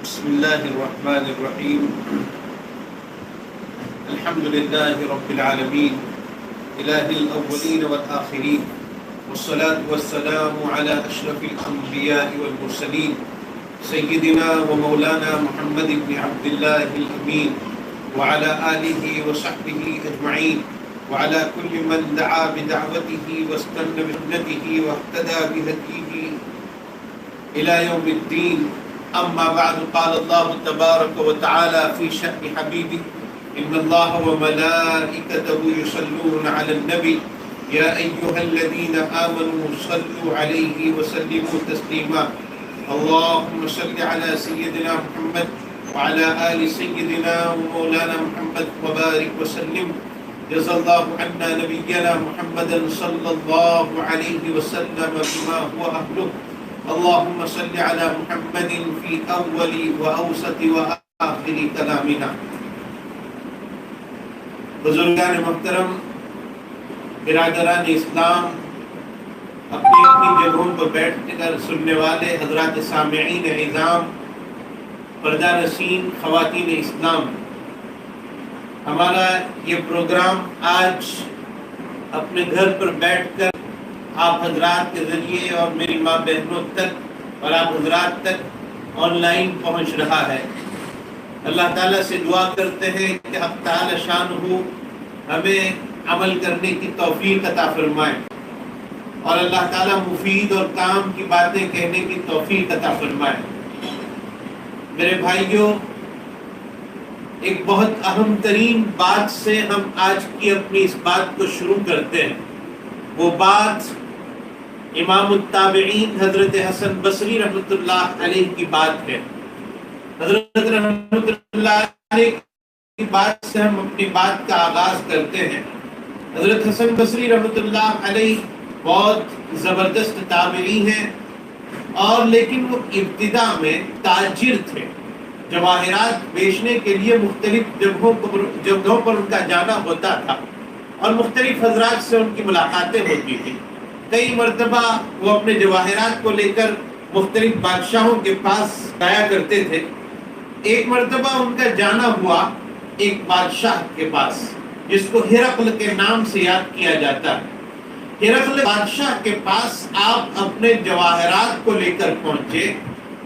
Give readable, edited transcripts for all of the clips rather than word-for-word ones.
بسم الله الرحمن الرحيم. الحمد لله رب العالمين إله الأولين والآخرين، والصلاة والسلام على أشرف الأنبياء والمرسلين سيدنا ومولانا محمد بن عبد الله الأمين وعلى آله وصحبه أجمعين، وعلى كل من دعا بدعوته واستنى بسنته واهتدى بهديه إلى يوم الدين. أما بعد، قال الله تبارك وتعالى في شأن حبيبه: إن الله وملائكته يصلون على النبي يا أيها الذين آمنوا صلوا عليه وسلموا تسليما. اللهم صل على سيدنا محمد وعلى آل سيدنا ومولانا محمد وبارك وسلم. جزا الله عنا نبينا محمدا صلى الله عليه وسلم بما هو أهله. اللهم صل على محمد في أول وأوسط وآخر كلامنا. بزرگان محترم، برادران اسلام، اپنی اپنی جگہوں پر بیٹھ کر سننے والے حضرات سامعین اعظام، پردہ نشین خواتین اسلام، ہمارا یہ پروگرام آج اپنے گھر پر بیٹھ کر آپ حضرات کے ذریعے اور میری ماں بہنوں تک اور آپ حضرات تک آن لائن پہنچ رہا ہے. اللہ تعالیٰ سے دعا کرتے ہیں کہ حق تعالی شانہ ہمیں عمل کرنے کی توفیق عطا فرمائے، اور اللہ تعالیٰ مفید اور کام کی باتیں کہنے کی توفیق عطا فرمائے. میرے بھائیوں، ایک بہت اہم ترین بات سے ہم آج کی اپنی اس بات کو شروع کرتے ہیں. وہ بات امام التابعین حضرت حسن بصری رحمۃ اللہ علیہ کی بات ہے. حضرت رحمۃ اللہ علیہ کی بات سے ہم اپنی بات کا آغاز کرتے ہیں. حضرت حسن بصری رحمۃ اللہ علیہ بہت زبردست تابعی ہیں، اور لیکن وہ ابتدا میں تاجر تھے. جواہرات بیچنے کے لیے مختلف جگہوں پر ان کا جانا ہوتا تھا، اور مختلف حضرات سے ان کی ملاقاتیں ہوتی تھی. کئی مرتبہ وہ اپنے جواہرات کو لے کر مختلف بادشاہوں کے پاس جایا کرتے تھے. ایک مرتبہ ان کا جانا ہوا ایک بادشاہ کے پاس، جس کو ہرقل کے نام سے یاد کیا جاتا ہے. ہرقل بادشاہ کے پاس آپ اپنے جواہرات کو لے کر پہنچے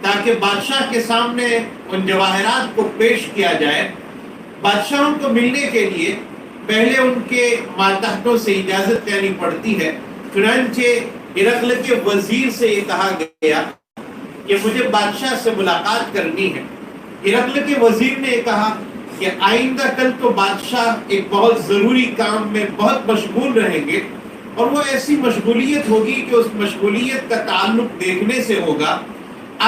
تاکہ بادشاہ کے سامنے ان جواہرات کو پیش کیا جائے. بادشاہوں کو ملنے کے لیے پہلے ان کے ماتحتوں سے اجازت لینی پڑتی ہے. چنانچہ ہرقل کے وزیر سے یہ کہا گیا کہ مجھے بادشاہ سے ملاقات کرنی ہے. ہرقل کے وزیر نے کہا کہ آئندہ کل تو بادشاہ ایک بہت ضروری کام میں بہت مشغول رہیں گے، اور وہ ایسی مشغولیت ہوگی کہ اس مشغولیت کا تعلق دیکھنے سے ہوگا.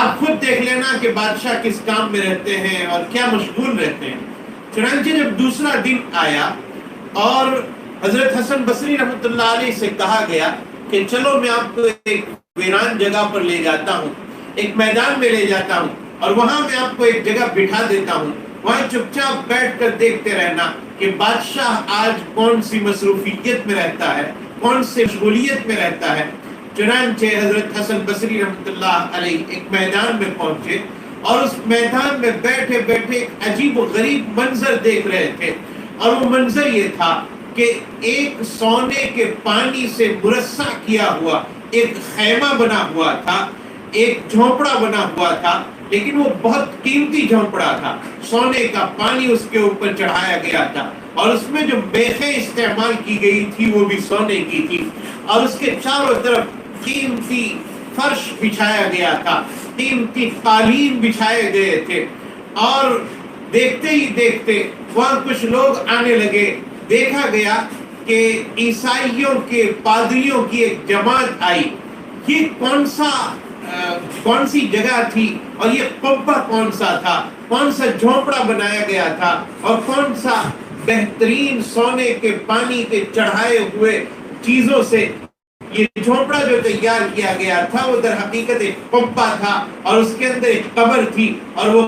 آپ خود دیکھ لینا کہ بادشاہ کس کام میں رہتے ہیں اور کیا مشغول رہتے ہیں. چنانچہ جب دوسرا دن آیا اور حضرت حسن بصری رحمۃ اللہ علیہ سے کہا گیا کہ چلو میں آپ کو ایک ویران جگہ پر لے جاتا ہوں، ایک میدان میں لے جاتا ہوں، اور وہاں میں آپ کو ایک جگہ بٹھا دیتا ہوں، وہاں چپ چاپ بیٹھ کر دیکھتے رہنا کہ بادشاہ آج کون سی مصروفیت میں رہتا ہے، کون سی مشغولیت میں رہتا ہے. چنانچہ حضرت حسن بصری رحمۃ اللہ علیہ ایک میدان میں پہنچے، اور اس میدان میں بیٹھے بیٹھے ایک عجیب و غریب منظر دیکھ رہے تھے. اور وہ منظر یہ تھا کہ ایک سونے کے پانی سے مرصع کیا ہوا ایک خیمہ بنا ہوا تھا، ایک جھونپڑا بنا ہوا تھا، لیکن وہ بہت قیمتی جھونپڑا تھا. سونے کا پانی اس کے اوپر چڑھایا گیا تھا، اور اس میں جو میخیں استعمال کی گئی تھی وہ بھی سونے کی تھی، اور اس کے چاروں طرف قیمتی فرش بچھایا گیا تھا، قیمتی قالین بچھائے گئے تھے. اور دیکھتے ہی دیکھتے وہاں کچھ لوگ آنے لگے. دیکھا گیا کہ عیسائیوں کے پادریوں کی ایک جماعت آئی. یہ کون سی جگہ تھی، اور یہ قبہ کون سا تھا، کون سا جھونپڑا بنایا گیا تھا، اور کون سا بہترین سونے کے پانی کے چڑھائے ہوئے چیزوں سے یہ جھونپڑا جو تیار کیا گیا تھا وہ در حقیقت ایک قبہ تھا، اور اس کے اندر ایک قبر تھی، اور وہ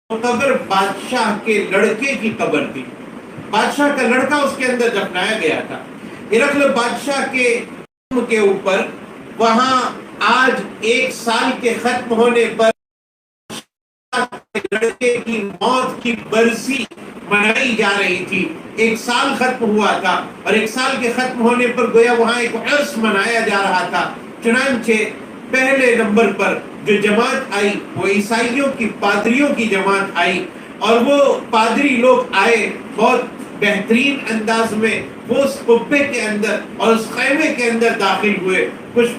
قبر بادشاہ کے لڑکے کی قبر تھی. بادشاہ کا لڑکا اس کے اندر دفنایا گیا تھا. ہرقل بادشاہ کے اوپر وہاں آج 1 سال کے ختم ہونے پر کی موت کی برسی منائی جا رہی تھی. 1 سال ختم ہوا تھا اور 1 سال کے ختم ہونے پر گویا وہاں ایک عرس منایا جا رہا تھا. چنانچہ پہلے نمبر پر جو جماعت آئی وہ عیسائیوں کی پادریوں کی جماعت آئی، اور وہ پادری لوگ آئے بہت بہترین انداز میں. وہ اس قبے کے اندر اور اس خیمے کے اندر داخل ہوئے، کچھ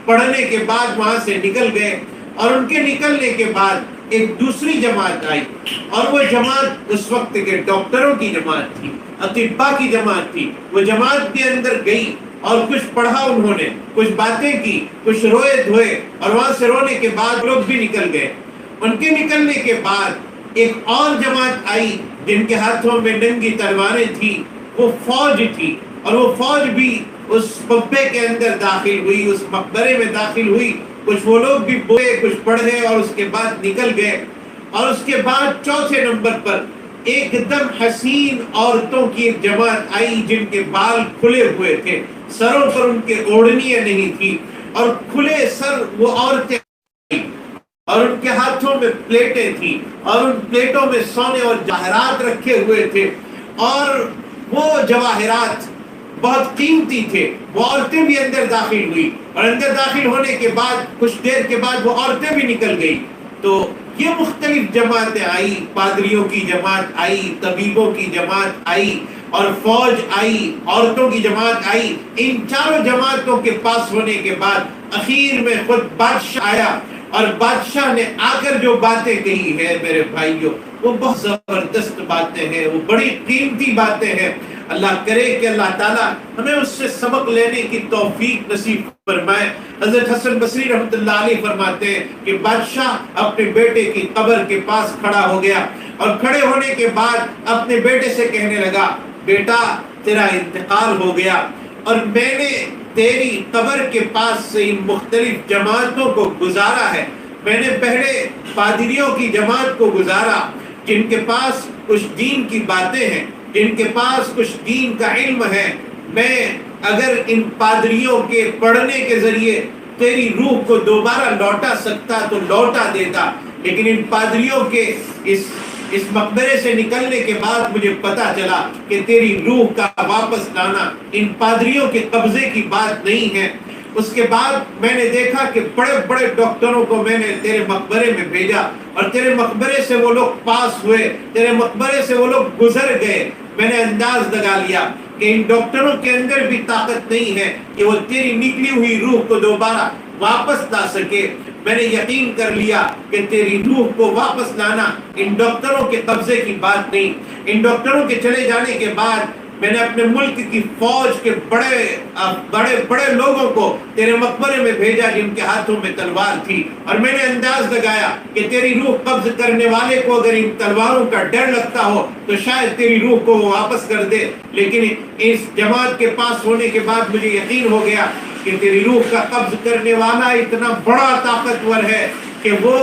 پڑھنے کے بعد وہاں سے نکل گئے. اور ان کے نکلنے کے بعد ایک دوسری جماعت آئی، اور وہ جماعت اس وقت کے ڈاکٹروں کی جماعت تھی، اطباء کی جماعت تھی. وہ جماعت کے اندر گئی اور کچھ پڑھا، انہوں نے کچھ باتیں کی، کچھ روئے دھوئے، اور وہاں سے رونے کے بعد لوگ بھی نکل گئے. ان کے نکلنے کے بعد ایک اور جماعت آئی جن کے ہاتھوں میں ننگی تلواریں تھیں. وہ فوج تھی، اور وہ فوج بھی اس قبے کے اندر داخل ہوئی، اس مقبرے میں داخل ہوئی. کچھ وہ لوگ بھی بوئے، کچھ پڑھے، اور اس کے بعد نکل گئے. اور اس کے بعد چوتھے نمبر پر ایک دم حسین عورتوں کی ایک جماعت آئی جن کے بال کھلے ہوئے تھے، سروں پر ان کے اوڑھنیاں نہیں تھی، اور کھلے سر وہ عورتیں آئی، اور ان کے ہاتھوں میں پلیٹیں تھیں، اور ان پلیٹوں میں سونے اور جواہرات رکھے ہوئے تھے. اور وہ جواہرات بہت قیمتی تھے. وہ عورتیں بھی اندر داخل ہوئی، اور اندر داخل ہونے کے بعد کچھ دیر کے بعد وہ عورتیں بھی نکل گئی. تو یہ مختلف جماعتیں آئی، پادریوں کی جماعت آئی، طبیبوں کی جماعت آئی، اور فوج آئی، عورتوں کی جماعت آئی. ان چاروں جماعتوں کے پاس ہونے کے بعد اخیر میں خود بادشاہ آیا، اور بادشاہ نے آ کر جو باتیں کہی ہے میرے بھائیوں، وہ بہت زبردست باتیں ہیں، وہ بڑی قیمتی باتیں ہیں. اللہ کرے کہ اللہ تعالیٰ ہمیں اس سے سبق لینے کی توفیق نصیب فرمائے. حضرت حسن بصری رحمۃ اللہ علیہ فرماتے ہیں کہ بادشاہ اپنے بیٹے کی قبر کے پاس کھڑا ہو گیا، اور کھڑے ہونے کے بعد اپنے بیٹے سے کہنے لگا، بیٹا تیرا انتقال ہو گیا، اور میں نے تیری قبر کے پاس سے ان مختلف جماعتوں کو گزارا ہے. میں نے پہلے پادریوں کی جماعت کو گزارا جن کے پاس کچھ دین کی باتیں ہیں، جن کے پاس کچھ دین کا علم ہے. میں اگر ان پادریوں کے پڑھنے کے ذریعے تیری روح کو دوبارہ لوٹا سکتا تو لوٹا دیتا، لیکن ان پادریوں کے اس مقبرے سے نکلنے کے بعد مجھے پتا چلا کہ تیری روح کا واپس لانا ان پادریوں کے قبضے کی بات نہیں ہے. اس کے بعد میں نے دیکھا کہ بڑے بڑے ڈاکٹروں کو میں نے تیرے مقبرے میں بھیجا، اور تیرے مقبرے سے وہ لوگ پاس ہوئے، تیرے مقبرے سے وہ لوگ گزر گئے. میں نے انداز لگا لیا کہ ان ڈاکٹروں کے اندر بھی طاقت نہیں ہے کہ وہ تیری نکلی ہوئی روح کو دوبارہ واپس لا سکے. میں نے یقین کر لیا کہ تیری روح کو واپس لانا ان ڈاکٹروں کے قبضے کی بات نہیں. ان ڈاکٹروں کے چلے جانے کے بعد میں نے اپنے ملک کی فوج کے بڑے لوگوں کو تیرے مقبرے میں بھیجا جن کے ہاتھوں میں تلوار تھی، اور میں نے انداز لگایا کہ تیری روح قبض کرنے والے کو اگر ان تلواروں کا ڈر لگتا ہو تو شاید تیری روح کو وہ واپس کر دے. لیکن اس جماعت کے پاس ہونے کے بعد مجھے یقین ہو گیا کہ تیری روح کا قبض کرنے والا اتنا بڑا طاقتور ہے کہ وہ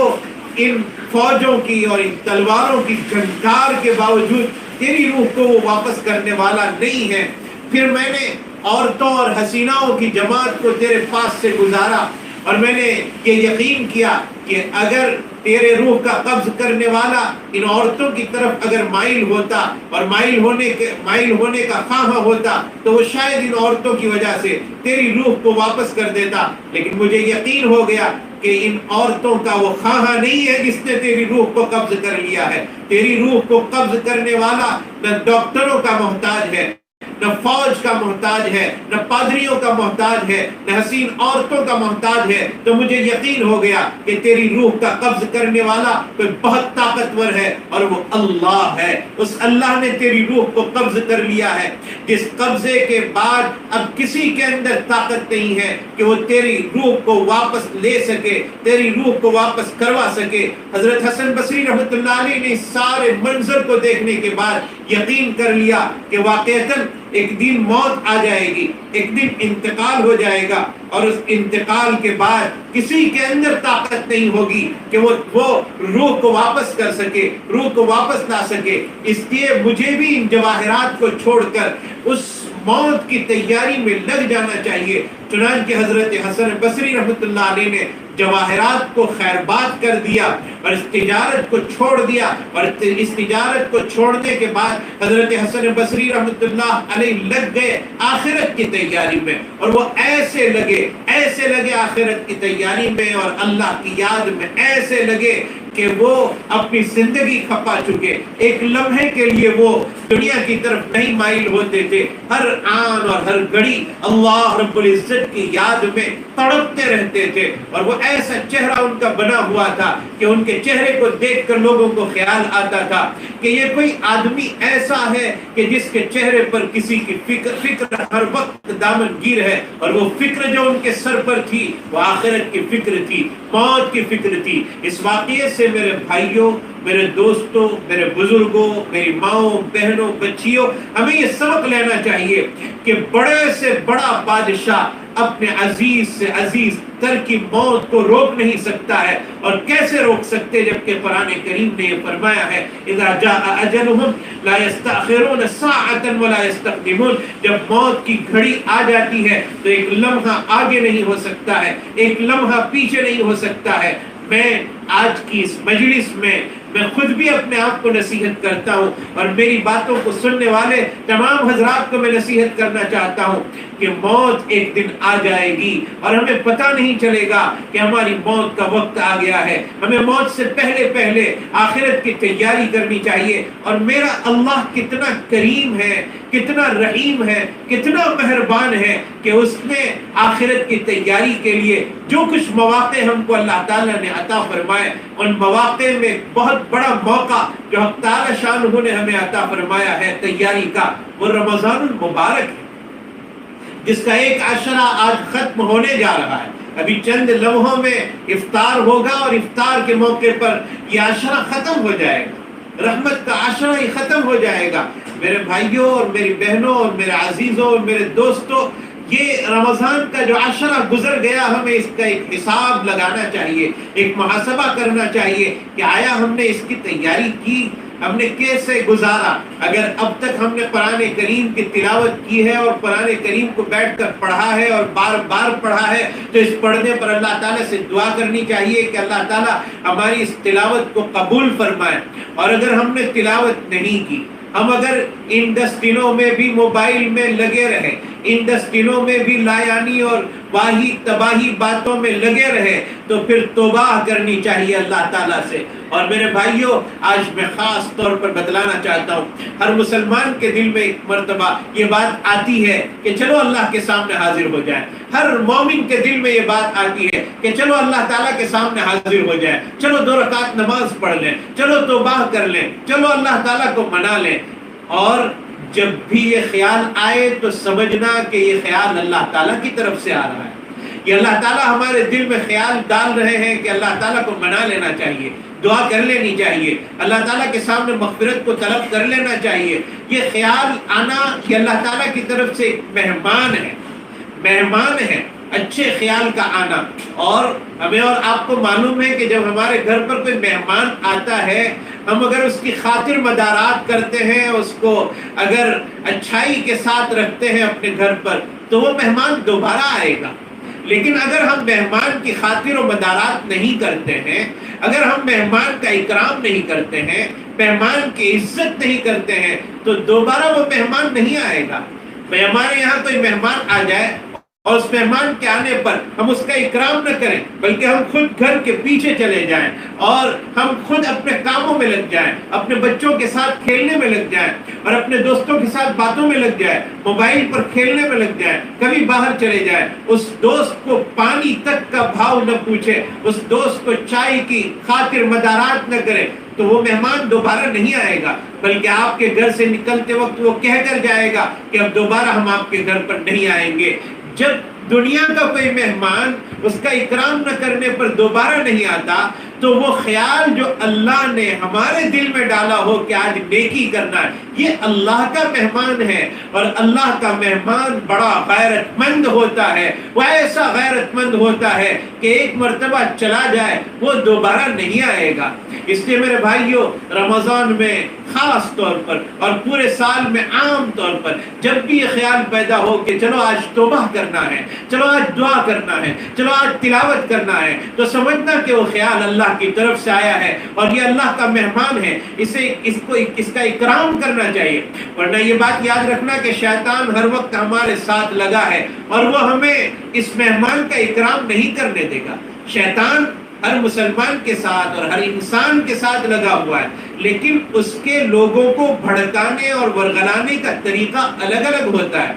ان فوجوں کی اور ان تلواروں کی جھنکار کے باوجود تیری روح کو وہ واپس کرنے والا نہیں ہے. پھر میں نے عورتوں اور حسیناؤں کی جماعت کو تیرے پاس سے گزارا، اور میں نے یہ یقین کیا کہ اگر تیرے روح کا قبض کرنے والا ان عورتوں کی طرف اگر مائل ہوتا اور مائل ہونے کا خواہاں ہوتا تو وہ شاید ان عورتوں کی وجہ سے تیری روح کو واپس کر دیتا. لیکن مجھے یقین ہو گیا کہ ان عورتوں کا وہ خواہاں نہیں ہے جس نے تیری روح کو قبض کر لیا ہے. تیری روح کو قبض کرنے والا نہ ڈاکٹروں کا محتاج ہے، نہ فوج کا محتاج ہے، نہ پادریوں کا محتاج ہے، نہ حسین عورتوں کا محتاج ہے. تو مجھے یقین ہو گیا کہ تیری روح کا قبض کرنے والا کوئی بہت طاقتور ہے، اور وہ اللہ ہے. اس اللہ نے تیری روح کو قبض کر لیا ہے، جس قبضے کے بعد اب کسی کے اندر طاقت نہیں ہے کہ وہ تیری روح کو واپس لے سکے، تیری روح کو واپس کروا سکے. حضرت حسن بصری رحمۃ اللہ علیہ نے اس سارے منظر کو دیکھنے کے بعد یقین کر لیا کہ واقعتاً ایک دن موت آ جائے گی، ایک دن انتقال ہو جائے گا، اور اس انتقال کے بعد کسی کے اندر طاقت نہیں ہوگی کہ وہ روح کو واپس کر سکے، روح کو واپس لا سکے. اس لیے مجھے بھی ان جواہرات کو چھوڑ کر اس موت کی تیاری میں لگ جانا چاہیے۔ چنانچہ حضرت حسن بصری رحمۃ اللہ علیہ نے جواہرات کو خیرباد کر دیا اور اس تجارت کو چھوڑ دیا، اور اس تجارت کو چھوڑنے کے بعد حضرت حسن بصری رحمۃ اللہ علیہ لگ گئے آخرت کی تیاری میں، اور وہ ایسے لگے آخرت کی تیاری میں اور اللہ کی یاد میں ایسے لگے کہ وہ اپنی زندگی کھپا چکے، ایک لمحے کے لیے وہ دنیا کی طرف نہیں مائل ہوتے تھے، ہر آن اور ہر گھڑی اللہ رب العزت کی یاد میں تڑپتے رہتے تھے، اور وہ ایسا چہرہ ان کا بنا ہوا تھا کہ ان کے چہرے کو دیکھ کر لوگوں کو خیال آتا تھا کہ یہ کوئی آدمی ایسا ہے کہ جس کے چہرے پر کسی کی فکر ہر وقت دامن گیر ہے، اور وہ فکر جو ان کے سر پر تھی وہ آخرت کی فکر تھی، موت کی فکر تھی۔ اس واقعے سے میرے بھائیوں، میرے دوستوں، میرے بزرگوں، میری ماؤں، بہنوں، بچیوں، ہمیں یہ سبق لینا چاہیے کہ بڑے سے بڑا بادشاہ اپنے عزیز سے عزیز تر کی موت کو روک نہیں سکتا ہے، اور کیسے روک سکتے جبکہ قرآن کریم نے یہ فرمایا ہے اذا جاء اجلهم لا يستأخرون ساعة ولا يستقدمون، جب موت کی گھڑی آ جاتی ہے تو ایک لمحہ آگے نہیں ہو سکتا ہے، ایک لمحہ پیچھے نہیں ہو سکتا ہے۔ میں آج کی اس مجلس میں خود بھی اپنے آپ کو نصیحت کرتا ہوں، اور میری باتوں کو سننے والے تمام حضرات کو میں نصیحت کرنا چاہتا ہوں کہ موت ایک دن آ جائے گی، اور ہمیں پتہ نہیں چلے گا کہ ہماری موت کا وقت آ گیا ہے۔ ہمیں موت سے پہلے آخرت کی تیاری کرنی چاہیے، اور میرا اللہ کتنا کریم ہے، کتنا رحیم ہے، کتنا مہربان ہے کہ اس نے آخرت کی تیاری کے لیے جو کچھ مواقع ہم کو اللہ تعالیٰ نے عطا فرمائے، ان مواقع میں بہت بڑا موقع جو حق تعالیٰ شانہ نے ہمیں عطا فرمایا ہے تیاری کا، وہ رمضان المبارک ہے، جس کا ایک عشرہ آج ختم ہونے جا رہا ہے۔ ابھی چند لمحوں میں افطار ہوگا، اور افطار کے موقع پر یہ عشرہ ختم ہو جائے گا، رحمت کا عشرہ ہی ختم ہو جائے گا۔ میرے بھائیوں اور میری بہنوں اور میرے عزیزوں اور میرے دوستوں، یہ رمضان کا جو عشرہ گزر گیا، ہمیں اس کا ایک حساب لگانا چاہیے، ایک محاسبہ کرنا چاہیے کہ آیا ہم نے اس کی تیاری کی، ہم نے کیسے گزارا۔ اگر اب تک ہم نے قرآن کریم کی تلاوت کی ہے اور قرآن کریم کو بیٹھ کر پڑھا ہے اور بار بار پڑھا ہے، تو اس پڑھنے پر اللہ تعالیٰ سے دعا کرنی چاہیے کہ اللہ تعالیٰ ہماری اس تلاوت کو قبول فرمائے۔ اور اگر ہم نے تلاوت نہیں کی، ہم اگر ان 10 دنوں میں بھی موبائل میں لگے رہے، ان 10 دنوں میں بھی لایانی اور واہی تباہی باتوں میں لگے رہے، تو پھر توبہ کرنی چاہیے اللہ تعالیٰ سے۔ اور میرے بھائیوں، آج میں خاص طور پر بتلانا چاہتا ہوں، ہر مسلمان کے دل میں ایک مرتبہ یہ بات آتی ہے کہ چلو اللہ کے سامنے حاضر ہو جائیں، ہر مومن کے دل میں یہ بات آتی ہے کہ چلو اللہ تعالیٰ کے سامنے حاضر ہو جائیں، چلو 2 رکعت نماز پڑھ لیں، چلو توبہ کر لیں، چلو اللہ تعالیٰ کو منا لیں۔ اور جب بھی یہ خیال آئے تو سمجھنا کہ یہ خیال اللہ تعالیٰ کی طرف سے آ رہا ہے، یہ اللہ تعالیٰ ہمارے دل میں خیال ڈال رہے ہیں کہ اللہ تعالیٰ کو منا لینا چاہیے، دعا کر لینی چاہیے، اللہ تعالیٰ کے سامنے مغفرت کو طلب کر لینا چاہیے۔ یہ خیال آنا یہ اللہ تعالیٰ کی طرف سے ایک مہمان ہے، اچھے خیال کا آنا۔ اور ہمیں اور آپ کو معلوم ہے کہ جب ہمارے گھر پر کوئی مہمان آتا ہے، ہم اگر اس کی خاطر مدارات کرتے ہیں، اس کو اگر اچھائی کے ساتھ رکھتے ہیں اپنے گھر پر، تو وہ مہمان دوبارہ آئے گا۔ لیکن اگر ہم مہمان کی خاطر و مدارات نہیں کرتے ہیں، اگر ہم مہمان کا اکرام نہیں کرتے ہیں، مہمان کی عزت نہیں کرتے ہیں، تو دوبارہ وہ مہمان نہیں آئے گا۔ ہمارے یہاں کوئی مہمان آ جائے اور اس مہمان کے آنے پر ہم اس کا اکرام نہ کریں، بلکہ ہم خود گھر کے پیچھے چلے جائیں اور ہم خود اپنے کاموں میں لگ جائیں، اپنے بچوں کے ساتھ کھیلنے میں لگ جائیں اور اپنے دوستوں کے ساتھ باتوں میں لگ جائیں، موبائل پر کھیلنے میں لگ جائیں، کبھی باہر چلے جائیں، اس دوست کو پانی تک کا بھاؤ نہ پوچھے، اس دوست کو چائے کی خاطر مدارات نہ کرے، تو وہ مہمان دوبارہ نہیں آئے گا، بلکہ آپ کے گھر سے نکلتے وقت وہ کہہ کر جائے گا کہ اب دوبارہ ہم آپ کے گھر پر نہیں آئیں گے۔ جب دنیا کا کوئی مہمان اس کا اکرام نہ کرنے پر دوبارہ نہیں آتا، تو وہ خیال جو اللہ نے ہمارے دل میں ڈالا ہو کہ آج نیکی کرنا ہے، یہ اللہ کا مہمان ہے، اور اللہ کا مہمان بڑا غیرت مند ہوتا ہے، وہ ایسا غیرت مند ہوتا ہے کہ ایک مرتبہ چلا جائے وہ دوبارہ نہیں آئے گا۔ اس لیے میرے بھائیوں، رمضان میں خاص طور پر اور پورے سال میں عام طور پر جب بھی یہ خیال پیدا ہو کہ چلو آج توبہ کرنا ہے، چلو آج دعا کرنا ہے، چلو آج تلاوت کرنا ہے، تو سمجھنا کہ وہ خیال اللہ کی طرف سے آیا ہے اور یہ اللہ کا مہمان ہے، اس کا اکرام کرنا چاہیے۔ ورنہ یہ بات یاد رکھنا کہ شیطان ہر وقت ہمارے ساتھ لگا ہے اور وہ ہمیں اس مہمان کا اکرام نہیں کرنے دے گا۔ شیطان ہر مسلمان کے ساتھ اور ہر انسان کے ساتھ لگا ہوا ہے، لیکن اس کے لوگوں کو بھڑکانے اور ورغلانے کا طریقہ الگ الگ ہوتا ہے۔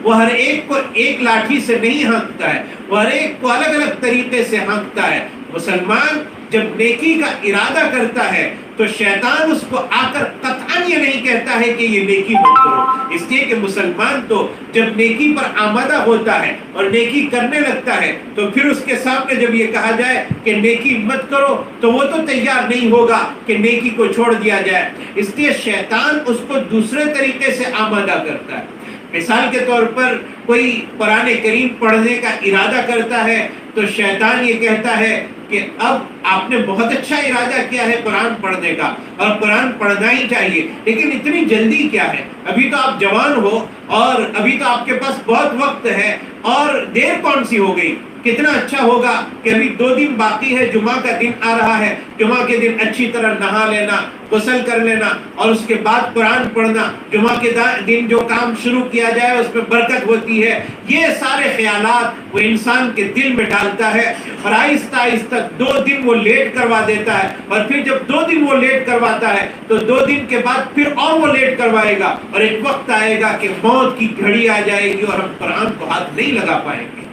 وہ ہر ایک کو ایک لاٹھی سے نہیں ہانکتا ہے، وہ ہر ایک کو الگ الگ طریقے سے ہانکتا ہے۔ مسلمان جب نیکی کا ارادہ کرتا ہے تو شیطان اس کو آ کر قطعاً یہ نہیں کہتا ہے کہ یہ نیکی مت کرو، اس لیے کہ مسلمان تو جب نیکی پر آمادہ ہوتا ہے اور نیکی کرنے لگتا ہے تو پھر اس کے سامنے جب یہ کہا جائے کہ نیکی مت کرو تو وہ تو تیار نہیں ہوگا کہ نیکی کو چھوڑ دیا جائے۔ اس لیے شیطان اس کو دوسرے طریقے سے آمادہ کرتا ہے۔ مثال کے طور پر کوئی قرآن کریم پڑھنے کا ارادہ کرتا ہے تو شیطان یہ کہتا ہے کہ اب آپ نے بہت اچھا ارادہ کیا ہے قرآن پڑھنے کا اور قرآن پڑھنا ہی چاہیے، لیکن اتنی جلدی کیا ہے، ابھی تو آپ جوان ہو اور ابھی تو آپ کے پاس بہت وقت ہے، اور دیر کون سی ہو گئی، کتنا اچھا ہوگا کہ ابھی 2 دن باقی ہے، جمعہ کا دن آ رہا ہے، جمعہ کے دن اچھی طرح نہا لینا، غسل کر لینا اور اس کے بعد قرآن پڑھنا، جمعہ کے دن جو کام شروع کیا جائے اس میں برکت ہوتی ہے۔ یہ سارے خیالات وہ انسان کے دل میں ڈالتا ہے اور آہستہ آہستہ 2 دن وہ لیٹ کروا دیتا ہے، اور پھر جب 2 دن وہ لیٹ کرواتا ہے تو 2 دن کے بعد پھر اور وہ لیٹ کروائے گا، اور ایک وقت آئے گا کہ موت کی گھڑی آ جائے گی اور ہم قرآن کو ہاتھ نہیں لگا پائیں گے۔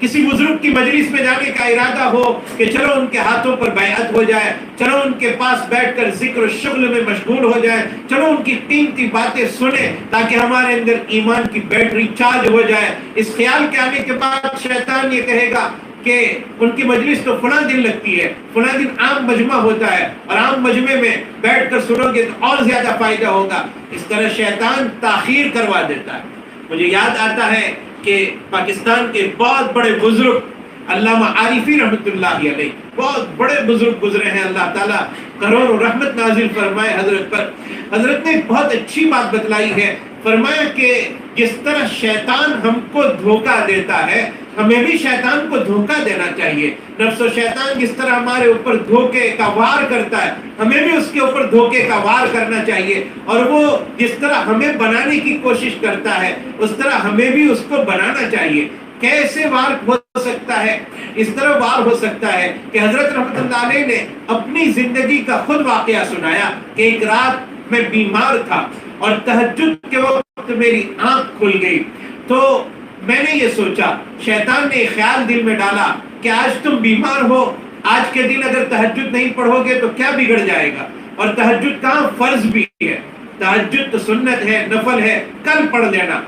کسی بزرگ کی مجلس میں جانے کا ارادہ ہو کہ چلو ان کے ہاتھوں پر بیعت ہو جائے، چلو ان کے پاس بیٹھ کر ذکر و شغل میں مشغول ہو جائے، چلو ان کی قیمتی باتیں سنیں تاکہ ہمارے اندر ایمان کی بیٹری چارج ہو جائے۔ اس خیال کے آنے کے بعد شیطان یہ کہے گا کہ ان کی مجلس تو فلاں دن لگتی ہے، فلاں دن عام مجمع ہوتا ہے اور عام مجمع میں بیٹھ کر سنو گے تو اور زیادہ فائدہ ہوگا۔ اس طرح شیطان تاخیر کروا دیتا ہے۔ مجھے یاد آتا ہے کہ پاکستان کے بہت بڑے بزرگ علامہ عارفی رحمۃ اللہ علیہ، بہت بڑے بزرگ گزرے ہیں، اللہ تعالیٰ کروڑوں رحمت نازل فرمائے حضرت پر۔ حضرت نے بہت اچھی بات بتلائی ہے، فرمایا کہ جس طرح شیطان ہم کو دھوکہ دیتا ہے ہمیں بھی شیطان کو دھوکہ دینا چاہیے۔ نفس و شیطان جس طرح ہمارے اوپر دھوکے کا وار کرتا ہے ہمیں بھی اس کے اوپر دھوکے کا وار کرنا چاہیے، اور وہ جس طرح ہمیں بنانے کی کوشش کرتا ہے اس طرح ہمیں بھی اس کو بنانا چاہیے۔ کیسے وار ہو سکتا ہے؟ اس طرح وار ہو سکتا ہے کہ حضرت رحمت اللہ علیہ نے اپنی زندگی کا خود واقعہ سنایا کہ ایک رات میں بیمار تھا اور تہجد کے وقت میری آنکھ کھل گئی، تو میں نے یہ سوچا، شیطان نے خیال دل میں ڈالا کہ آج تم بیمار ہو، آج کے دن اگر تہجد نہیں پڑھو گے تو کیا بگڑ جائے گا، اور تہجد کہاں فرض بھی ہے، تہجد تو سنت ہے، نفل ہے، کل پڑھ لینا۔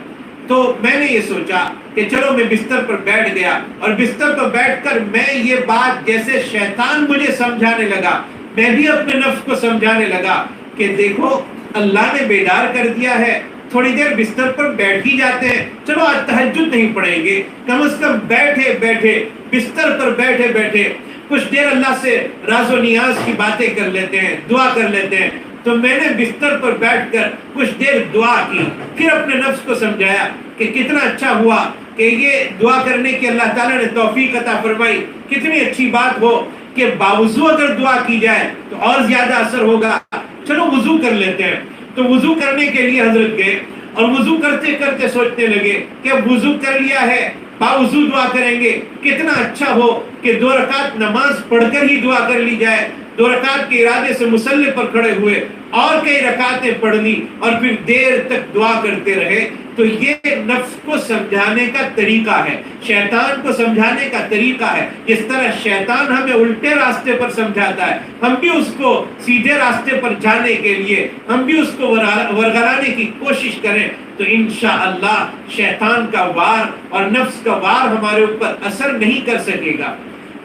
تو میں نے یہ سوچا کہ چلو میں بستر پر بیٹھ گیا، اور بستر پر بیٹھ کر میں یہ بات جیسے شیطان مجھے سمجھانے لگا میں بھی اپنے نفس کو سمجھانے لگا کہ دیکھو اللہ نے بیدار کر دیا ہے، تھوڑی دیر بستر پر بیٹھ ہی جاتے ہیں، چلو آج تہجد نہیں پڑھیں گے، کم از کم بیٹھے بیٹھے بستر پر بیٹھے بیٹھے کچھ دیر اللہ سے راز و نیاز کی باتیں کر لیتے ہیں، دعا کر لیتے ہیں۔ تو میں نے بستر پر بیٹھ کر کچھ دیر دعا کی، پھر اپنے نفس کو سمجھایا کہ کتنا اچھا ہوا کہ یہ دعا کرنے کی اللہ تعالیٰ نے توفیق عطا فرمائی۔ کتنی اچھی بات ہو کہ باوضو اگر دعا کی جائے تو اور زیادہ اثر ہوگا، چلو وضو کر لیتے ہیں۔ تو وضو کرنے کے لیے حضرت گئے اور وضو کرتے کرتے سوچنے لگے کہ وضو کر لیا ہے، باوضو دعا کریں گے، کتنا اچھا ہو کہ 2 رکعت نماز پڑھ کر ہی دعا کر لی جائے۔ 2 رکعت کے ارادے سے مصلی پر کھڑے ہوئے اور کئی رکعتیں پڑھ لی اور پھر دیر تک دعا کرتے رہے۔ تو یہ نفس کو سمجھانے کا طریقہ ہے، شیطان کو سمجھانے کا طریقہ ہے۔ جس طرح شیطان ہمیں الٹے راستے پر سمجھاتا ہے، ہم بھی اس کو سیدھے راستے پر جانے کے لیے ہم بھی اس کو ورگلانے کی کوشش کریں تو انشاءاللہ شیطان کا وار اور نفس کا وار ہمارے اوپر اثر نہیں کر سکے گا۔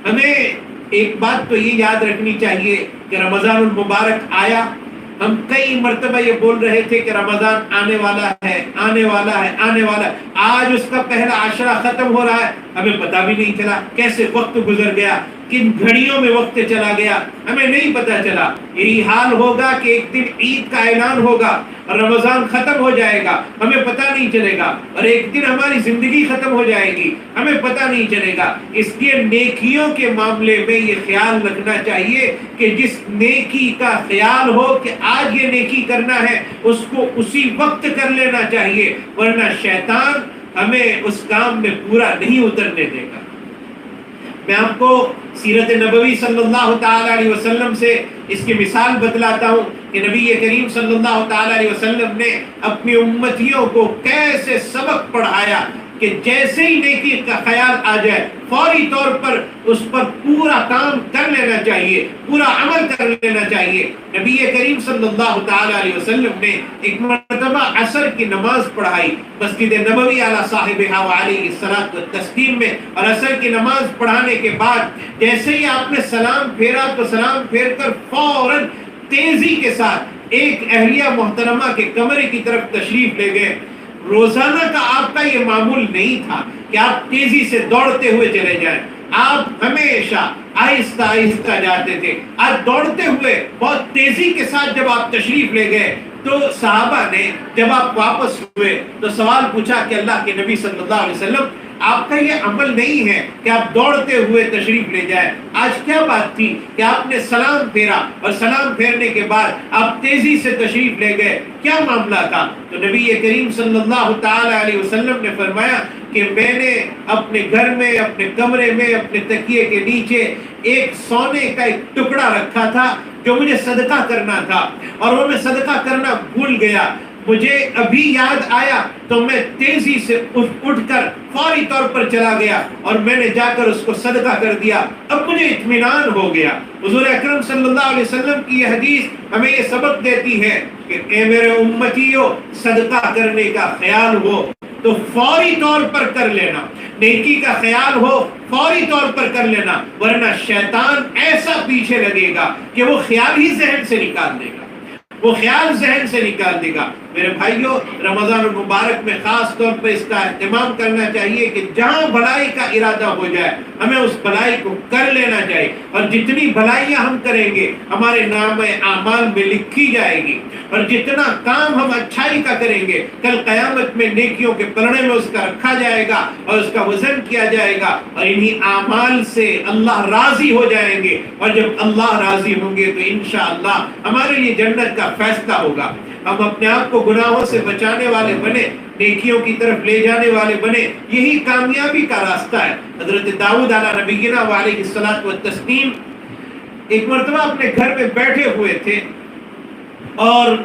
ہمیں ایک بات تو یہ یاد رکھنی چاہیے کہ رمضان المبارک آیا، ہم کئی مرتبہ یہ بول رہے تھے کہ رمضان آنے والا ہے، آنے والا ہے، آنے والا ہے، آج اس کا پہلا عشرہ ختم ہو رہا ہے، ہمیں پتہ بھی نہیں چلا کیسے وقت گزر گیا، کن گھڑیوں میں وقت چلا گیا، ہمیں نہیں پتہ چلا۔ یہی حال ہوگا کہ ایک دن عید کا اعلان ہوگا اور رمضان ختم ہو جائے گا، ہمیں پتہ نہیں چلے گا، اور ایک دن ہماری زندگی ختم ہو جائے گی، ہمیں پتہ نہیں چلے گا۔ اس لیے نیکیوں کے معاملے میں یہ خیال رکھنا چاہیے کہ جس نیکی کا خیال ہو کہ آج یہ نیکی کرنا ہے، اس کو اسی وقت کر لینا چاہیے، ورنہ شیطان ہمیں اس کام میں پورا نہیں اترنے دے گا۔ میں آپ کو سیرت نبوی صلی اللہ تعالی علیہ وسلم سے اس کی مثال بتلاتا ہوں کہ نبی کریم صلی اللہ تعالی علیہ وسلم نے اپنی امتیوں کو کیسے سبق پڑھایا کہ جیسے ہی نیکی کا خیال آ جائے فوری طور پر اس پر پورا کام کر لینا چاہیے، پورا عمل کر لینا چاہیے۔ نبی کریم صلی اللہ تعالی علیہ وسلم نے ایک مرتبہ عصر کی نماز پڑھائی مسجد نبوی علی صاحبہا علیہ الصلوۃ والتسلیم میں، اور عصر کی نماز پڑھانے کے بعد جیسے ہی آپ نے سلام پھیرا تو سلام پھیر کر فوراً تیزی کے ساتھ ایک اہلیہ محترمہ کے کمرے کی طرف تشریف لے گئے۔ روزانہ کا آپ کا یہ معمول نہیں تھا کہ آپ تیزی سے دوڑتے ہوئے چلے جائیں، آپ ہمیشہ آہستہ آہستہ جاتے تھے۔ آج دوڑتے ہوئے بہت تیزی کے ساتھ جب آپ تشریف لے گئے تو صحابہ نے جب آپ واپس ہوئے تو سوال پوچھا کہ اللہ کے نبی صلی اللہ علیہ وسلم آپ کا یہ عمل نہیں ہے کہ آپ دوڑتے ہوئے تشریف لے جائیں، آج کیا بات تھی کہ آپ نے سلام پھیرا اور سلام پھیرنے کے بعد آپ تیزی سے تشریف لے گئے، کیا معاملہ تھا؟ تو نبی کریم صلی اللہ تعالی علیہ وسلم نے فرمایا کہ میں نے اپنے گھر میں، اپنے کمرے میں، اپنے تکیے کے نیچے ایک سونے کا ایک ٹکڑا رکھا تھا جو مجھے صدقہ کرنا تھا، اور وہ میں صدقہ کرنا بھول گیا، مجھے ابھی یاد آیا تو میں تیزی سے اٹھ کر فوری طور پر چلا گیا اور میں نے جا کر اس کو صدقہ کر دیا، اب مجھے اطمینان ہو گیا۔ حضور اکرم صلی اللہ علیہ وسلم کی یہ حدیث ہمیں یہ سبق دیتی ہے کہ اے میرے امتیوں، صدقہ کرنے کا خیال ہو تو فوری طور پر کر لینا، نیکی کا خیال ہو فوری طور پر کر لینا، ورنہ شیطان ایسا پیچھے لگے گا کہ وہ خیال ہی ذہن سے نکال دے گا، وہ خیال ذہن سے نکال دے گا۔ میرے بھائیوں، رمضان المبارک میں خاص طور پر اس کا اہتمام کرنا چاہیے کہ جہاں بھلائی کا ارادہ ہو جائے ہمیں اس بھلائی کو کر لینا چاہیے، اور جتنی بھلائیاں ہم کریں گے ہمارے نام اعمال میں لکھی جائے گی، اور جتنا کام ہم اچھائی کا کریں گے کل قیامت میں نیکیوں کے پلڑے میں اس کا رکھا جائے گا اور اس کا وزن کیا جائے گا، اور انہی اعمال سے اللہ راضی ہو جائیں گے، اور جب اللہ راضی ہوں گے تو انشاءاللہ ہمارے لیے جنت کا فیصلہ ہوگا۔ ہم اپنے آپ کو گناہوں سے بچانے والے بنے، نیکیوں کی طرف لے جانے والے بنے، یہی کامیابی کا راستہ ہے۔ حضرت داؤد علیہ نبینا علیہ الصلوۃ والتسلیم ایک مرتبہ اپنے گھر میں بیٹھے ہوئے تھے اور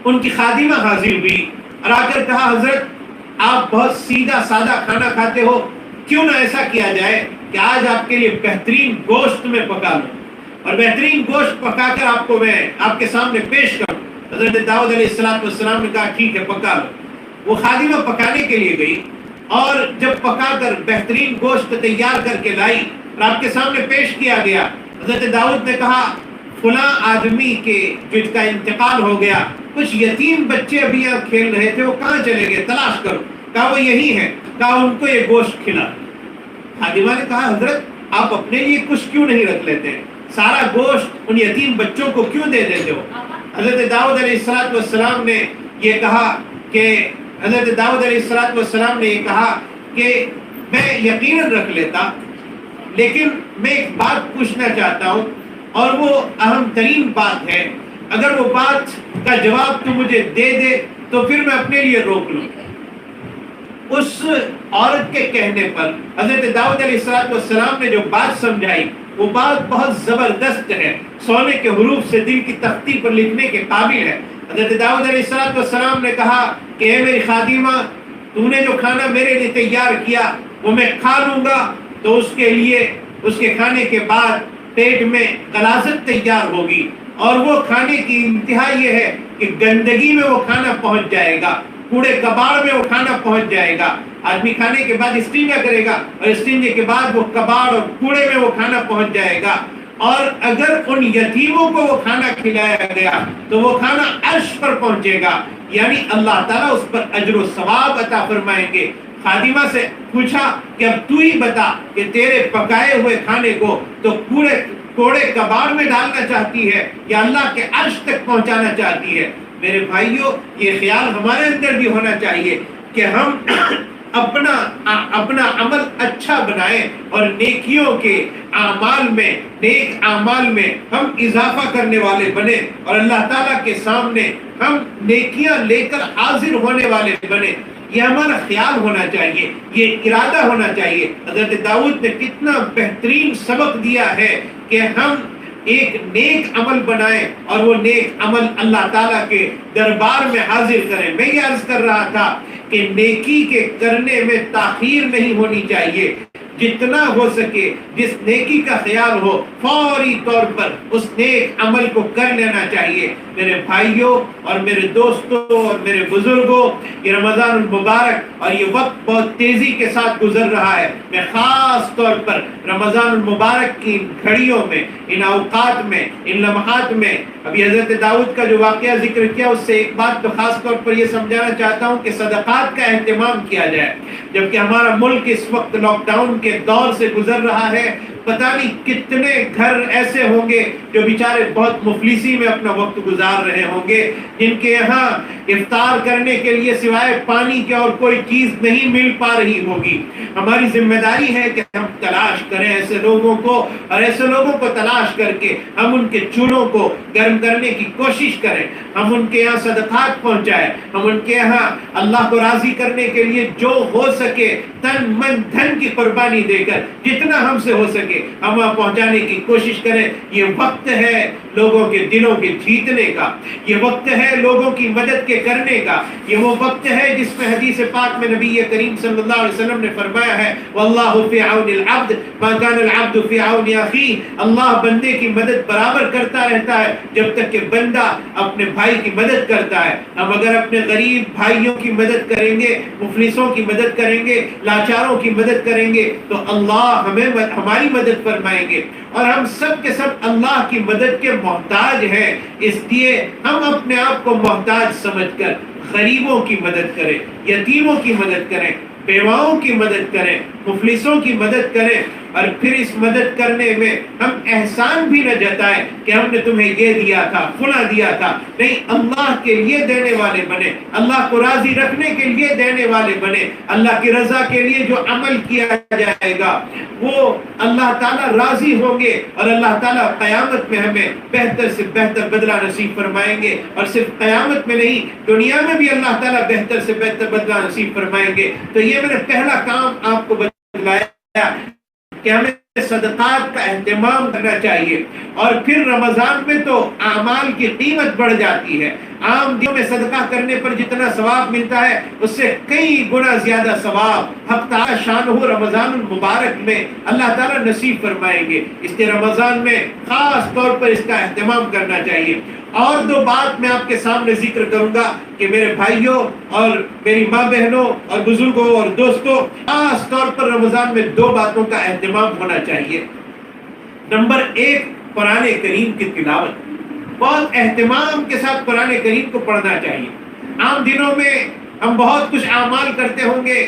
ان کی خادمہ حاضر ہوئی اور آ کر کہا حضرت آپ بہت سیدھا سادہ کھانا کھاتے ہو، کیوں نہ ایسا کیا جائے کہ آج آپ کے لیے بہترین گوشت میں پکا لوں اور بہترین گوشت پکا کر آپ کو میں آپ کے سامنے پیش کروں۔ حضرت داؤد علیہ السلام نے کہا ٹھیک ہے پکا لو۔ وہ خادمہ پکانے کے لیے گئی اور جب پکا کر بہترین گوشت تیار کر کے لائی اور آپ کے سامنے پیش کیا گیا، حضرت داؤد نے کہا فلاں آدمی کے جس کا انتقال ہو گیا، کچھ یتیم بچے ابھی یہاں کھیل رہے تھے، وہ کہاں چلے گئے، تلاش کرو۔ کہا وہ یہی ہے، کہا ان کو یہ گوشت کھلا۔ خادمہ نے کہا حضرت آپ اپنے لیے کچھ کیوں نہیں رکھ لیتے ہیں، سارا گوشت ان یتیم بچوں کو کیوں دے دیتے ہو؟ حضرت داؤد علیہ السلام نے یہ کہا کہ حضرت داؤد علیہ السلام نے یہ کہا کہ میں یقیناً رکھ لیتا، لیکن میں ایک بات پوچھنا چاہتا ہوں اور وہ اہم ترین بات ہے، اگر وہ بات کا جواب تو مجھے دے دے تو پھر میں اپنے لیے روک لوں۔ اس عورت کے کہنے پر حضرت داؤد علیہ السلام نے جو بات سمجھائی وہ بات بہت زبردست ہے، سونے کے حروف سے دل کی تختی پر لکھنے کے قابل ہے۔ حضرت داؤد علیہ السلام نے کہا کہ اے میری خادمہ، تو نے جو کھانا میرے لیے تیار کیا وہ میں کھا لوں گا تو اس کے لیے اس کے کھانے کے بعد پیٹ میں غلاظت تیار ہوگی، اور وہ کھانے کی انتہا یہ ہے کہ گندگی میں وہ کھانا پہنچ جائے گا، کوڑے کباڑ میں وہ کھانا پہنچ جائے گا. آدمی کھانے کے بعد استنجا کرے گا اور استنجے کے بعد وہ کباڑ اور کوڑے میں وہ کھانا پہنچ جائے گا. اور اگر ان یتیموں کو وہ کھانا کھلایا گیا تو وہ کھانا عرش پر پہنچے گا، یعنی اللہ تعالیٰ اس پر اجر و ثواب عطا فرمائیں گے. خادمہ سے پوچھا کہ اب تو ہی بتا کہ تیرے پکائے ہوئے کھانے کو تو کوڑے کباڑ میں ڈالنا چاہتی ہے یا اللہ کے عرش تک پہنچانا چاہتی ہے. میرے بھائیوں، یہ خیال ہمارے اندر بھی ہونا چاہیے کہ ہم اپنا عمل اچھا بنائیں اور نیکیوں کے نیک اعمال میں ہم اضافہ کرنے والے بنے اور اللہ تعالیٰ کے سامنے ہم نیکیاں لے کر حاضر ہونے والے بنے. یہ ہمارا خیال ہونا چاہیے، یہ ارادہ ہونا چاہیے. حضرت داؤد نے کتنا بہترین سبق دیا ہے کہ ہم ایک نیک عمل بنائیں اور وہ نیک عمل اللہ تعالیٰ کے دربار میں حاضر کریں. میں یہ عرض کر رہا تھا کہ نیکی کے کرنے میں تاخیر نہیں ہونی چاہیے. جتنا ہو سکے جس نیکی کا خیال ہو فوری طور پر اس نیک عمل کو کر لینا چاہیے. میرے بھائیوں اور میرے دوستوں اور میرے بزرگوں، یہ رمضان المبارک اور یہ وقت بہت تیزی کے ساتھ گزر رہا ہے. میں خاص طور پر رمضان المبارک کی گھڑیوں میں، ان اوقات میں، ان لمحات میں ابھی حضرت داؤد کا جو واقعہ ذکر کیا اس سے ایک بات تو خاص طور پر یہ سمجھانا چاہتا ہوں کہ صدقات کا اہتمام کیا جائے. جبکہ ہمارا ملک اس وقت لاک ڈاؤن کے دور سے گزر رہا ہے، پتہ نہیں کتنے گھر ایسے ہوں گے جو بیچارے بہت مفلسی میں اپنا وقت گزار رہے ہوں گے، جن کے یہاں افطار کرنے کے لیے سوائے پانی کے اور کوئی چیز نہیں مل پا رہی ہوگی. ہماری ذمہ داری ہے کہ ہم تلاش کریں ایسے لوگوں کو، اور ایسے لوگوں کو تلاش کر کے ہم ان کے چولہوں کو گرم کرنے کی کوشش کریں، ہم ان کے یہاں صدقات پہنچائیں، ہم ان کے یہاں اللہ کو راضی کرنے کے لیے جو ہو سکے تن من دھن کی قربانی دے کر جتنا ہم سے ہو سکے ہم وہاں پہنچانے کی کوشش کریں. یہ وقت ہے لوگوں کے دلوں کے جیتنے کا، یہ وقت ہے لوگوں کی مدد کے کرنے کا. یہ وہ وقت ہے جس میں حدیث پاک میں نبی کریم صلی اللہ علیہ وسلم نے فرمایا ہے واللہ فی عون العبد ما کان العبد فی عون اخیہ. اللہ بندے کی مدد برابر کرتا رہتا ہے جب تک کہ بندہ اپنے بھائی کی مدد کرتا ہے. ہم اگر اپنے غریب بھائیوں کی مدد کریں گے، مفلسوں کی مدد کریں گے، لاچاروں کی مدد کریں گے تو اللہ ہماری مدد فرمائیں گے. اور ہم سب کے سب اللہ کی مدد کے محتاج ہیں، اس لیے ہم اپنے آپ کو محتاج سمجھ کر غریبوں کی مدد کریں، یتیموں کی مدد کریں، بیواؤں کی مدد کریں، مفلسوں کی مدد کریں. اور پھر اس مدد کرنے میں ہم احسان بھی نہ جتائیں کہ ہم نے تمہیں یہ دیا تھا، فلاں دیا تھا. نہیں، اللہ کے لیے دینے والے بنے، اللہ کو راضی رکھنے کے لیے دینے والے بنے. اللہ کی رضا کے لیے جو عمل کیا جائے گا وہ اللہ تعالیٰ راضی ہوں گے اور اللہ تعالیٰ قیامت میں ہمیں بہتر سے بہتر بدلہ نصیب فرمائیں گے. اور صرف قیامت میں نہیں، دنیا میں بھی اللہ تعالیٰ بہتر سے بہتر بدلہ نصیب فرمائیں گے. تو یہ میں نے پہلا کام آپ کو بتلایا کہ ہمیں صدقات کا اہتمام کرنا چاہیے. اور پھر رمضان میں تو اعمال کی قیمت بڑھ جاتی ہے. عام دنوں میں صدقہ کرنے پر جتنا ثواب ملتا ہے اس سے کئی گنا زیادہ ثواب حق تعالی شانہ رمضان المبارک میں اللہ تعالیٰ نصیب فرمائیں گے. اس لیے رمضان میں خاص طور پر اس کا اہتمام کرنا چاہیے. اور دو بات میں آپ کے سامنے ذکر کروں گا کہ میرے بھائیوں اور میری ماں بہنوں اور بزرگوں اور دوستوں، خاص طور پر رمضان میں دو باتوں کا اہتمام ہونا چاہیے. نمبر ایک، قرآن کریم کی تلاوت. بہت اہتمام کے ساتھ قرآن کریم کو پڑھنا چاہیے. عام دنوں میں ہم بہت کچھ اعمال کرتے ہوں گے،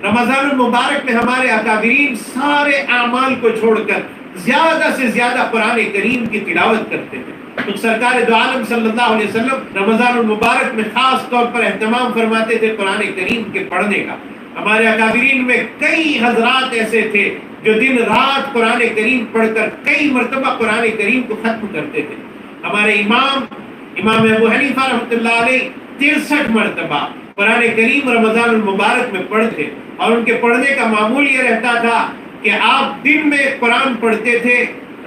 رمضان المبارک میں ہمارے اکابرین سارے اعمال کو چھوڑ کر زیادہ سے زیادہ قرآن کریم کی تلاوت کرتے ہیں. تو سرکار دو عالم صلی اللہ علیہ وسلم رمضان المبارک میں خاص طور پر اہتمام فرماتے تھے قرآن کریم کے پڑھنے کا. ہمارے اکابرین میں کئی حضرات ایسے تھے جو دن رات قرآن کریم پڑھ کر کئی مرتبہ قرآن کریم کو ختم کرتے تھے. ہمارے امام ابو حنیفہ رحمۃ اللہ علیہ 63 مرتبہ قرآن کریم رمضان المبارک میں پڑھتے، اور ان کے پڑھنے کا معمول یہ رہتا تھا کہ آپ دن میں قرآن پڑھتے تھے،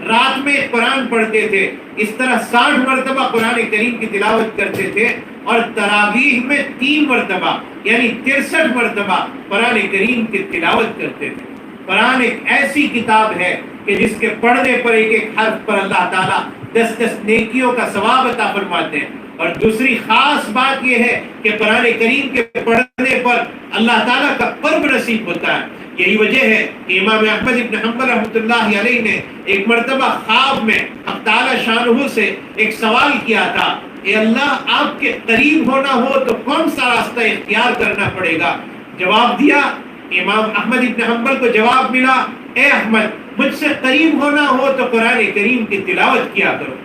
رات میں قرآن پڑھتے تھے. اس طرح 60 مرتبہ قرآن کریم کی تلاوت کرتے تھے، اور تراویح میں 3 مرتبہ یعنی 63 مرتبہ قرآن کریم کی تلاوت کرتے تھے. قرآن ایک ایسی کتاب ہے کہ جس کے پڑھنے پر ایک ایک حرف پر اللہ تعالیٰ 10 نیکیوں کا ثواب عطا فرماتے ہیں. اور دوسری خاص بات یہ ہے کہ قرآن کریم کے پڑھنے پر اللہ تعالیٰ کا قرب نصیب ہوتا ہے۔ یہی وجہ ہے کہ امام احمد ابن حنبل رحمۃ اللہ علیہ نے ایک مرتبہ خواب میں حق تعالیٰ شانہ سے ایک سوال کیا تھا، اے اللہ آپ کے قریب ہونا ہو تو کون سا راستہ اختیار کرنا پڑے گا؟ جواب دیا، امام احمد ابن حنبل کو جواب ملا، اے احمد مجھ سے قریب ہونا ہو تو قرآن کریم کی تلاوت کیا کرو۔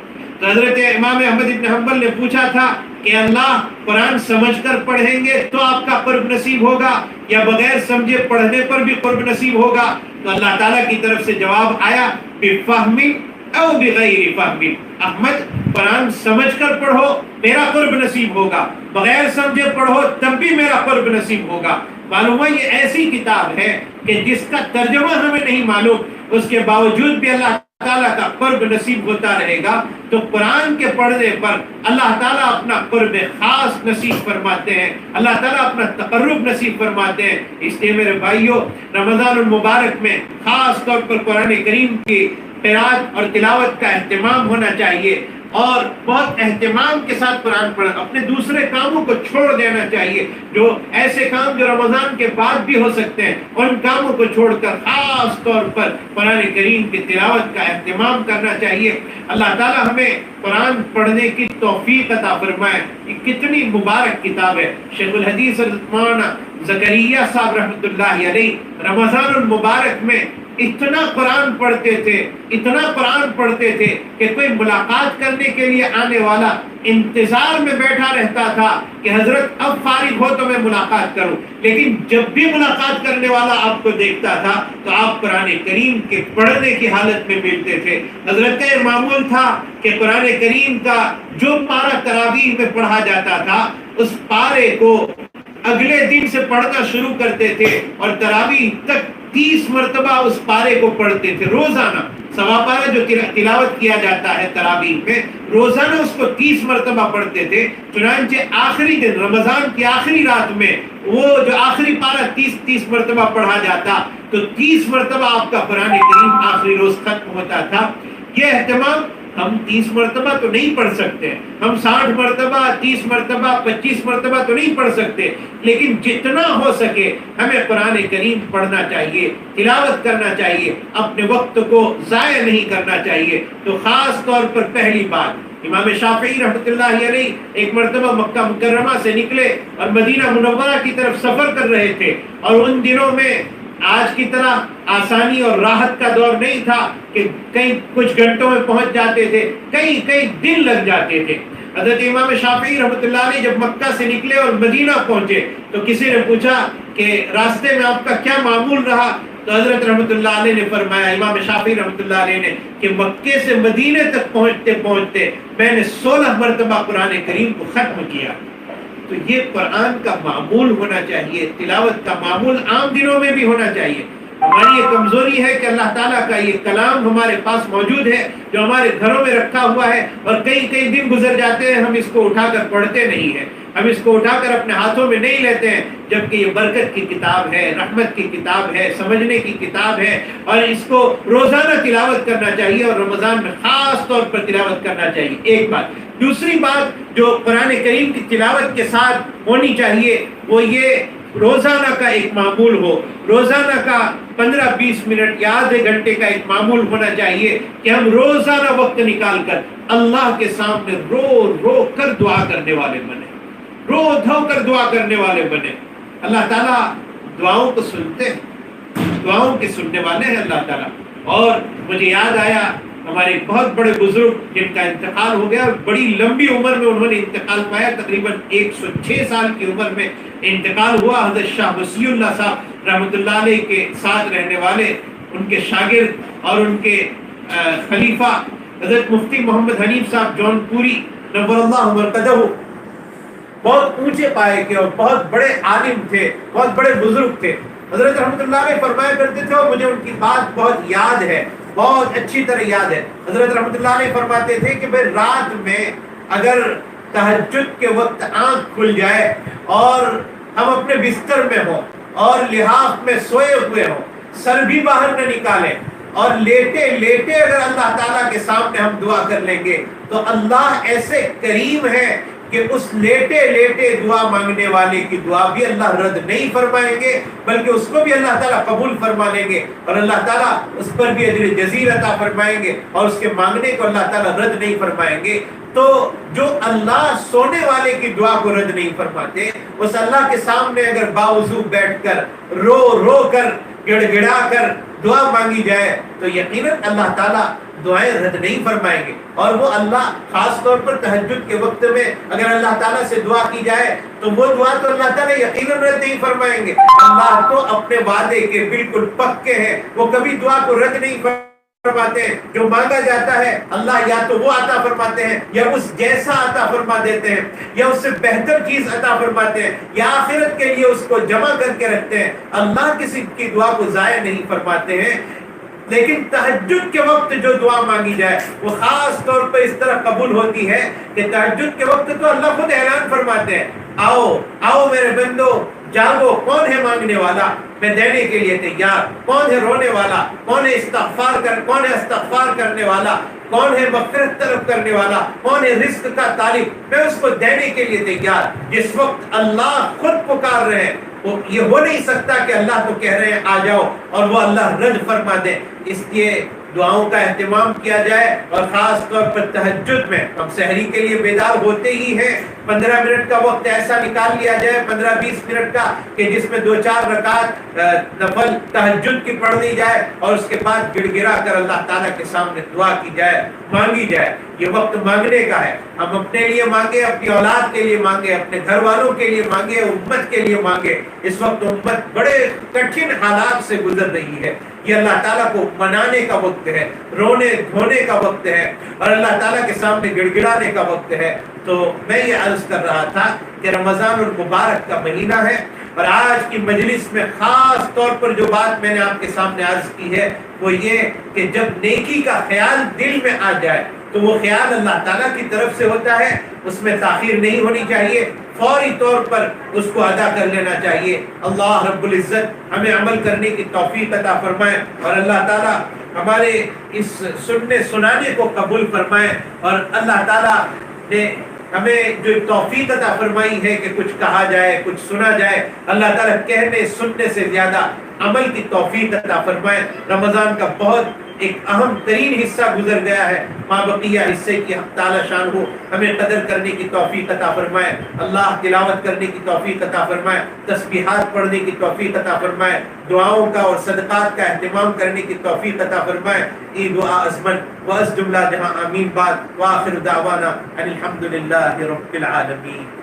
تو حضرت امام احمد ابن حنبل نے پوچھا تھا کہ اللہ قرآن سمجھ کر پڑھیں گے تو آپ کا قرب نصیب ہوگا یا بغیر سمجھے پڑھنے پر بھی قرب نصیب ہوگا؟ تو اللہ تعالیٰ کی طرف سے جواب آیا، بفہم او بغیر فہم، احمد قرآن سمجھ کر پڑھو میرا قرب نصیب ہوگا، بغیر سمجھے پڑھو تب بھی میرا قرب نصیب ہوگا۔ معلوم ہوا یہ ایسی کتاب ہے کہ جس کا ترجمہ ہمیں نہیں معلوم، اس کے باوجود بھی اللہ تعالیٰ کا قرب نصیب ہوتا رہے گا۔ تو قرآن کے پڑھنے پر اللہ تعالیٰ اپنا قرب خاص نصیب فرماتے ہیں، اللہ تعالیٰ اپنا تقرب نصیب فرماتے ہیں۔ اس لیے میرے بھائیوں، رمضان المبارک میں خاص طور پر قرآن کریم کی قرأت اور تلاوت کا اہتمام ہونا چاہیے، اور بہت اہتمام کے ساتھ قرآن پڑھنا، اپنے دوسرے کاموں کو چھوڑ دینا چاہیے، جو ایسے کام جو رمضان کے بعد بھی ہو سکتے ہیں ان کاموں کو چھوڑ کر خاص طور پر قرآن کریم کی تلاوت کا اہتمام کرنا چاہیے۔ اللہ تعالیٰ ہمیں قرآن پڑھنے کی توفیق عطا فرمائے۔ یہ کتنی مبارک کتاب ہے۔ شیخ الحدیث مولانا زکریہ صاحب رحمۃ اللہ علیہ رمضان المبارک میں اتنا قرآن پڑھتے تھے، اتنا قرآن پڑھتے تھے کہ کوئی ملاقات کرنے کے لیے آنے والا انتظار میں بیٹھا رہتا تھا کہ حضرت اب فارغ ہو تو میں ملاقات کروں، لیکن جب بھی ملاقات کرنے والا آپ کو دیکھتا تھا تو آپ قرآن کریم کے پڑھنے کی حالت میں ملتے تھے۔ حضرت کا یہ معمول تھا کہ قرآن کریم کا جو پارہ تراویح میں پڑھا جاتا تھا اس پارے کو اگلے دن سے پڑھنا شروع کرتے تھے اور تراویح تک 30 مرتبہ اس پارے کو پڑھتے تھے روزانہ۔ سوا پارہ جو تلاوت کیا جاتا ہے تراویح میں، روزانہ اس کو 30 مرتبہ پڑھتے تھے۔ چنانچہ آخری دن رمضان کی آخری رات میں وہ جو آخری پارہ 30 مرتبہ پڑھا جاتا تو 30 مرتبہ آپ کا قرآن کریم آخری روز ختم ہوتا تھا۔ یہ اہتمام ہم 30 مرتبہ تو نہیں پڑھ سکتے، ہم 60 مرتبہ 30 مرتبہ 25 مرتبہ تو نہیں پڑھ سکتے، لیکن جتنا ہو سکے ہمیں قرآن کریم پڑھنا چاہیے، تلاوت کرنا چاہیے، اپنے وقت کو ضائع نہیں کرنا چاہیے۔ تو خاص طور پر پہلی بات، امام شافعی رحمۃ اللہ علیہ ایک مرتبہ مکہ مکرمہ سے نکلے اور مدینہ منورہ کی طرف سفر کر رہے تھے، اور ان دنوں میں آج کی طرح آسانی اور راحت کا دور نہیں تھا کہ کئی کچھ گھنٹوں میں پہنچ جاتے تھے، کئی دن لگ جاتے تھے۔ حضرت امام شافعی رحمۃ اللہ علیہ جب مکہ سے نکلے اور مدینہ پہنچے تو کسی نے پوچھا کہ راستے میں آپ کا کیا معمول رہا؟ تو حضرت رحمۃ اللہ علیہ نے فرمایا، امام شافعی رحمۃ اللہ علیہ نے، کہ مکے سے مدینے تک پہنچتے پہنچتے میں نے 16 مرتبہ قرآن کریم کو ختم کیا۔ تو یہ قرآن کا معمول ہونا چاہیے، تلاوت کا معمول عام دنوں میں بھی ہونا چاہیے۔ ہماری یہ کمزوری ہے کہ اللہ تعالیٰ کا یہ کلام ہمارے پاس موجود ہے جو ہمارے گھروں میں رکھا ہوا ہے، اور کئی دن گزر جاتے ہیں ہم اس کو اٹھا کر پڑھتے نہیں ہیں، ہم اس کو اٹھا کر اپنے ہاتھوں میں نہیں لیتے ہیں، جبکہ یہ برکت کی کتاب ہے، رحمت کی کتاب ہے، سمجھنے کی کتاب ہے، اور اس کو روزانہ تلاوت کرنا چاہیے، اور رمضان میں خاص طور پر تلاوت کرنا چاہیے۔ ایک بات۔ دوسری بات جو قرآن کریم کی تلاوت کے ساتھ ہونی چاہیے وہ یہ روزانہ کا ایک معمول ہو، روزانہ کا 15-20 منٹ یا آدھے گھنٹے کا ایک معمول ہونا چاہیے کہ ہم روزانہ وقت نکال کر اللہ کے سامنے رو کر دعا کرنے والے بنے، رو دھو کر دعا کرنے والے بنے۔ اللہ تعالیٰ دعاؤں کو سنتے ہیں، دعاؤں کے سننے والے ہیں اللہ تعالیٰ۔ اور مجھے یاد آیا ہمارے ایک بہت بڑے بزرگ جن کا انتقال ہو گیا، بڑی لمبی عمر میں انہوں نے انتقال پایا، تقریباً 106 سال کی عمر میں انتقال ہوا۔ حضرت شاہ وصی اللہ صاحب رحمۃ اللہ علیہ کے ساتھ رہنے والے، ان کے شاگرد اور ان کے خلیفہ حضرت مفتی محمد حنیف صاحب جون پوری نور اللہ مرقدہ، بہت اونچے پائے کے اور بہت بڑے عالم تھے، بہت بڑے بزرگ تھے۔ حضرت رحمۃ اللہ علیہ فرمایا کرتے تھے، اور مجھے ان کی بات بہت یاد ہے، بہت اچھی طرح یاد ہے۔ حضرت رحمۃ اللہ علیہ فرماتے تھے کہ بھائی رات میں اگر تہجد کے وقت آنکھ کھل جائے اور ہم اپنے بستر میں ہوں اور لحاف میں سوئے ہوئے ہوں، سر بھی باہر نہ نکالیں، اور لیٹے لیٹے اگر اللہ تعالیٰ کے سامنے ہم دعا کر لیں گے تو اللہ ایسے کریم ہے کہ اس لیٹے لیٹے دعا مانگنے والے کی دعا بھی اللہ رد نہیں فرمائیں گے، بلکہ اس کو بھی اللہ تعالیٰ قبول فرما لیں گے، اور اللہ تعالیٰ اس پر بھی اجر جزیل عطا فرمائیں گے، اور اس کے مانگنے کو اللہ تعالیٰ رد نہیں فرمائیں گے۔ تو جو اللہ سونے والے کی دعا کو رد نہیں فرماتے، اس اللہ کے سامنے اگر باوضو بیٹھ کر رو رو کر گڑ گڑا کر دعا مانگی جائے تو یقیناً اللہ تعالیٰ دعائیں رد نہیں فرمائیں گے۔ اور وہ اللہ خاص طور پر تہجد کے وقت میں اگر اللہ تعالیٰ سے دعا کی جائے تو وہ دعا تو اللہ تعالیٰ یقیناً رد نہیں فرمائیں گے۔ اللہ تو اپنے وعدے کے بالکل پکے ہیں، وہ کبھی دعا کو رد نہیں فرماتے ہیں۔ جو مانگا جاتا ہے اللہ یا تو وہ عطا فرماتے ہیں، یا اس جیسا عطا فرما دیتے ہیں، یا اس سے بہتر چیز عطا فرماتے ہیں، یا آخرت کے لیے اس کو جمع کر کے رکھتے ہیں۔ اللہ کسی کی دعا کو ضائع نہیں فرماتے ہیں۔ لیکن تہجد کے وقت جو دعا مانگی جائے وہ خاص طور پر اس طرح قبول ہوتی ہے کہ تہجد کے وقت تو اللہ خود اعلان فرماتے ہیں، آؤ آؤ میرے بندو جاگو، کون ہے مانگنے والا، میں دینے کے لیے تیار، کون ہے رونے والا، کون ہے استغفار کرنے والا، کون ہے مغفرت طلب کرنے والا، کون ہے رزق کا طالب، میں اس کو دینے کے لیے تیار۔ جس وقت اللہ خود پکار رہے ہیں، وہ یہ ہو نہیں سکتا کہ اللہ تو کہہ رہے ہیں آ جاؤ اور وہ اللہ رد فرما دے۔ اس لیے دعاؤں کا اہتمام کیا جائے، اور خاص طور پر تہجد میں ہم سحری کے لیے بیدار ہوتے ہی ہیں، 15 منٹ کا وقت ایسا نکال لیا جائے، 15-20 منٹ کا، کہ جس میں 2-4 رکعت نفل تہجد کی پڑھ لی جائے، اور اس کے بعد گڑ گڑا کر اللہ تعالیٰ کے سامنے دعا کی جائے، مانگی جائے۔ یہ وقت مانگنے کا ہے، ہم اپنے لیے مانگے، اپنی اولاد کے لیے مانگے، اپنے گھر والوں کے لیے مانگے، امت کے لیے مانگے۔ اس وقت امت بڑے کٹھن حالات سے گزر رہی ہے، یہ اللہ تعالیٰ کو منانے کا وقت ہے، رونے دھونے کا وقت ہے، اور اللہ تعالیٰ کے سامنے گڑ گڑانے کا وقت ہے۔ تو میں یہ عرض کر رہا تھا کہ رمضان المبارک کا مہینہ ہے، اور آج کی مجلس میں خاص طور پر جو بات میں نے آپ کے سامنے عرض کی ہے وہ یہ کہ جب نیکی کا خیال دل میں آ جائے تو وہ خیال اللہ تعالیٰ کی طرف سے ہوتا ہے، اس میں تاخیر نہیں ہونی چاہیے، فوری طور پر اس کو ادا کر لینا چاہیے۔ اللہ رب العزت ہمیں عمل کرنے کی توفیق عطا فرمائے، اور اللہ تعالیٰ ہمارے اس سننے سنانے کو قبول فرمائے، اور اللہ تعالیٰ نے ہمیں جو توفیق عطا فرمائی ہے کہ کچھ کہا جائے، کچھ سنا جائے، اللہ تعالیٰ کہنے سننے سے زیادہ عمل کی توفیق عطا فرمائے۔ رمضان کا بہت ایک اہم ترین حصہ گزر گیا ہے، ماں بقیہ حصے کی حق تعالی شان ہو ہمیں قدر کرنے کی توفیق عطا فرمائے۔ اللہ تلاوت کرنے کی توفیق عطا فرمائے، تسبیحات پڑھنے کی توفیق عطا فرمائے، دعاؤں کا اور صدقات کا اہتمام کرنے کی توفیق عطا فرمائے۔ ای دعا ازمن و از جملہ جہاں آمین بعد، وآخر دعوانا ان الحمدللہ رب العالمین۔